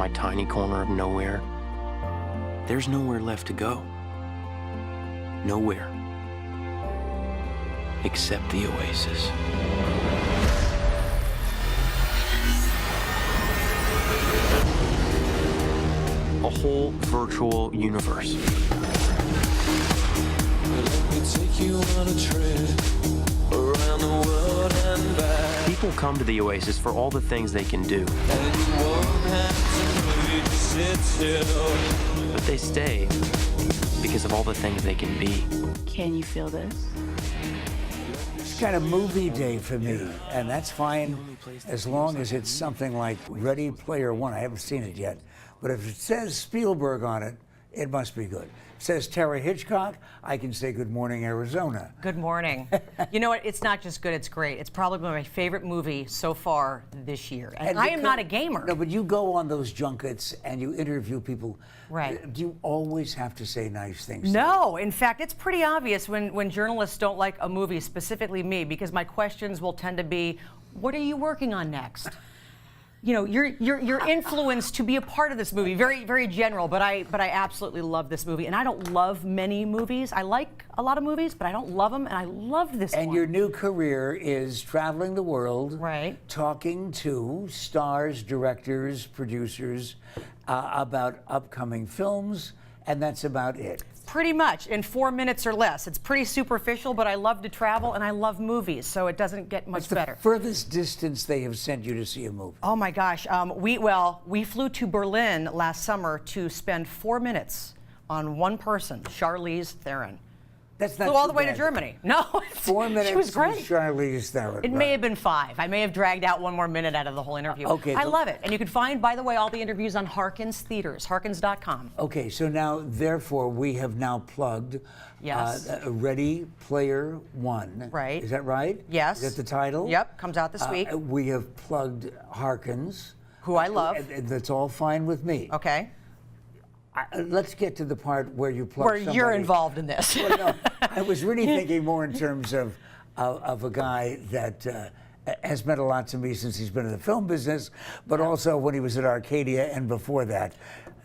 my tiny corner of nowhere, there's nowhere left to go. Nowhere. Except the oasis. A whole virtual universe. Let me take you on a trip around the world and back. People come to the oasis for all the things they can do. And you won't have to need to sit still. But they stay because of all the things they can be. Can you feel this? It's kind of movie day for me, and that's fine as long as it's something like Ready Player One. I haven't seen it yet, but if it says Spielberg on it, it must be good. It says Tara Hitchcock, I can say good morning, Arizona. Good morning. You know what? It's not just good, it's great. It's probably my favorite movie so far this year. And I am not a gamer. No, but you go on those junkets and you interview people. Right. Do you always have to say nice things? No. In fact, it's pretty obvious when journalists don't like a movie, specifically me, because my questions will tend to be, what are you working on next? You know, you're influenced to be a part of this movie. Very, very general, but I absolutely love this movie. And I don't love many movies. I like a lot of movies, but I don't love them, and I loved this one. And your new career is traveling the world, right? Talking to stars, directors, producers about upcoming films, and that's about it. Pretty much, in 4 minutes or less. It's pretty superficial, but I love to travel and I love movies, so it doesn't get much better. What's the furthest distance they have sent you to see a movie? Oh my gosh, we flew to Berlin last summer to spend 4 minutes on one person, Charlize Theron. That's not flew all the way bad. to Germany. No, 4 minutes. She was great. With Charlize Theron. It may have been 5. I may have dragged out 1 more minute out of the whole interview. Okay. I love it. And you can find, by the way, all the interviews on Harkins Theaters, harkins.com. Okay, so now, therefore, we have now plugged Yes. Ready Player One. Right. Is that right? Yes. Is that the title? Yep, comes out this week. We have plugged Harkins. Who I love. That's all fine with me. Okay. Let's get to the part where you plug Where somebody. you're involved in this. Well, no, I was really thinking more in terms of a guy that has meant a lot to me since he's been in the film business, but also when he was at Arcadia and before that.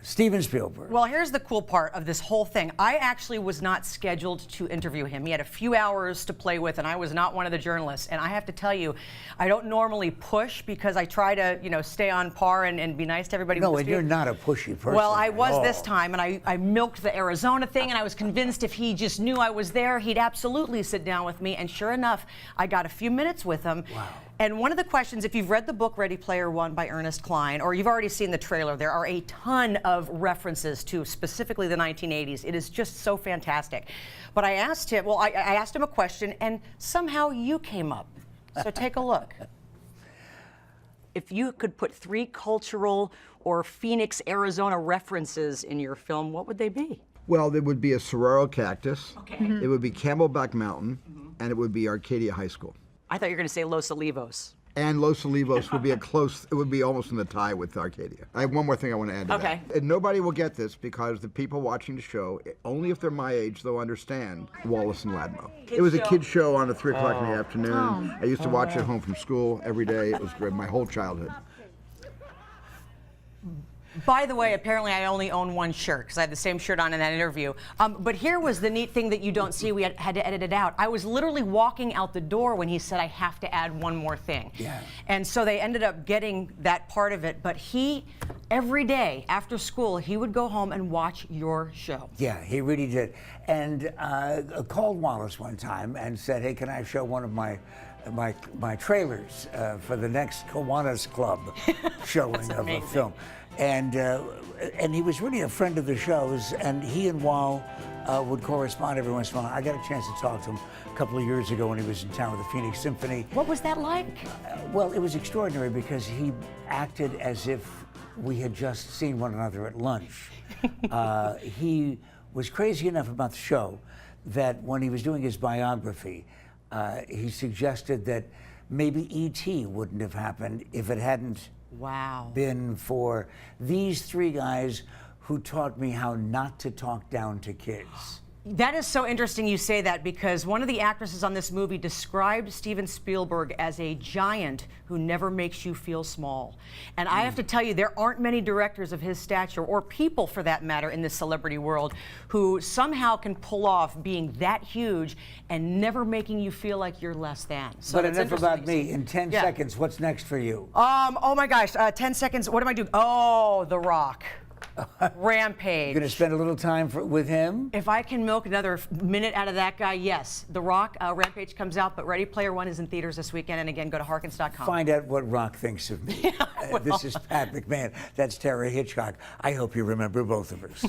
Steven Spielberg. Well, here's the cool part of this whole thing. I actually was not scheduled to interview him. He had a few hours to play with, and I was not one of the journalists. And I have to tell you, I don't normally push because I try to, you know, stay on par and be nice to everybody. No, and you're not a pushy person. Well, I was this time, and I milked the Arizona thing, and I was convinced if he just knew I was there, he'd absolutely sit down with me. And sure enough, I got a few minutes with him. Wow. And one of the questions, if you've read the book Ready Player One by Ernest Cline, or you've already seen the trailer, there are a ton of references to specifically the 1980s. It is just so fantastic. But I asked him, well, I asked him a question, and somehow you came up. So take a look. If you could put 3 cultural or Phoenix, Arizona references in your film, what would they be? Well, there would be a saguaro cactus, it would be Camelback Mountain, and it would be Arcadia High School. I thought you were going to say Los Olivos. And Los Olivos would be it would be almost in the tie with Arcadia. I have one more thing I want to add to Okay. that. And nobody will get this because the people watching the show, only if they're my age, they'll understand Wallace and Ladmo. It was a kid's show on at 3 o'clock in the afternoon. I used to watch it home from school every day. It was great, my whole childhood. By the way, apparently I only own one shirt because I had the same shirt on in that interview. But here was the neat thing that you don't see. We had to edit it out. I was literally walking out the door when he said, I have to add one more thing. Yeah. And so they ended up getting that part of it. But he, every day after school, he would go home and watch your show. Yeah, he really did. And called Wallace one time and said, hey, can I show one of my trailers for the next Kiwanis Club showing of a film? And he was really a friend of the show's, and he and Wal would correspond every once in a while. I got a chance to talk to him a couple of years ago when he was in town with the Phoenix Symphony. What was that like? Well, it was extraordinary because he acted as if we had just seen one another at lunch. He was crazy enough about the show that when he was doing his biography, he suggested that maybe E.T. wouldn't have happened if it hadn't been for these 3 guys who taught me how not to talk down to kids. That is so interesting you say that, because one of the actresses on this movie described Steven Spielberg as a giant who never makes you feel small. And I have to tell you, there aren't many directors of his stature, or people for that matter, in this celebrity world who somehow can pull off being that huge and never making you feel like you're less than. So But it's enough interesting about to see. me. In 10 seconds, what's next for you? Oh my gosh, 10 seconds. What am I doing? Oh, The Rock. Rampage. You're going to spend a little time with him? If I can milk another minute out of that guy, yes. The Rock, Rampage comes out, but Ready Player One is in theaters this weekend. And again, go to Harkins.com. Find out what Rock thinks of me. This is Pat McMahon. That's Tara Hitchcock. I hope you remember both of us.